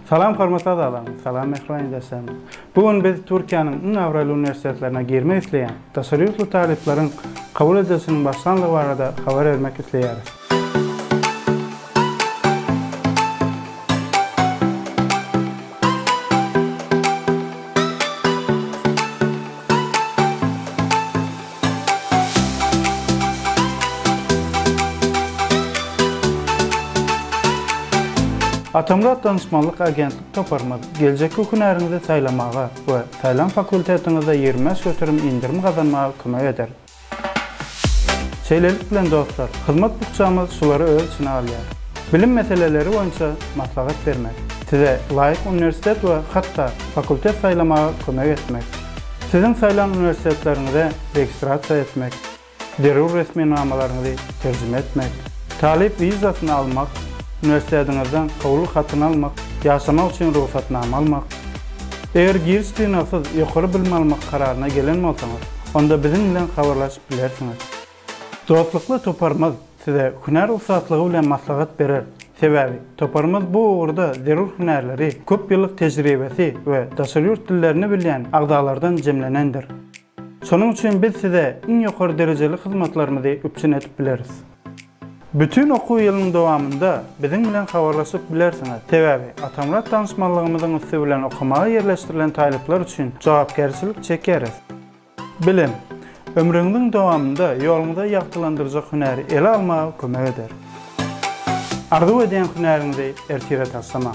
Salam hormatly adam, salam mehriban desem. Bugün biz Türkiýanyň iň awraly universitetlerine girme isleýän taşeryurtly talipleriň kabul edilişiniň başlandygy barada habar bermek isleýäris. Atamrat Danışmanlyk Agentlik toparmady. Geljekki günäriňizde saýlamaga we saýlan fakultetiňizde ýermäş götürüm indirimi gazanmaga kömek eder. Şeýlelik bilen dostlar, hyzmat bukçamyz şulary öz içine alýar. Bilim meseleleri boýunça maslahat bermek, size laýyk universitet we hatda fakultet saýlamaga kömek etmek, sizin saýlan universitetleriňizde registrasiýa etmek, derur resminamalaryňyzy terjime etmek, talip vizasyny almak, üniversitetinizden kabul hatyny almak, yaşamak üçin ruhsatnama almak. Eger giriş sınavsız ýokary bilim almak kararyna gelen bolsaňyz, onda bizim bilen habarlaşyp bilersiňiz. Dostlukly toparmaz size hüner ruhsatlygy bilen maslahat berer. Sebäbi toparmaz bu uğurda zerur hünerleri, köp ýyllyk tejribesi we daşaryurt dillerini bilýän agdalardan jemlenendir. Şonuň üçin biz size iň ýokary derejeli hyzmatlarymyzy üpçün etip bileriz. Bütün okuw ýylynyň dowamında biziň bilen habarlaşyp bilersiňiz. Sebäbi Atamrat danışmanlygymyzyň üstü bilen okumaga ýerleşdirilen taýlyplar üçin jogapkerçilik çekeris. Bilim, ömrüňiň dowamında ýoluňyza ýagtylandyrjak hünäri ele almaga kömek eder. Arzu edýän hünäriňizi ertire taşlama.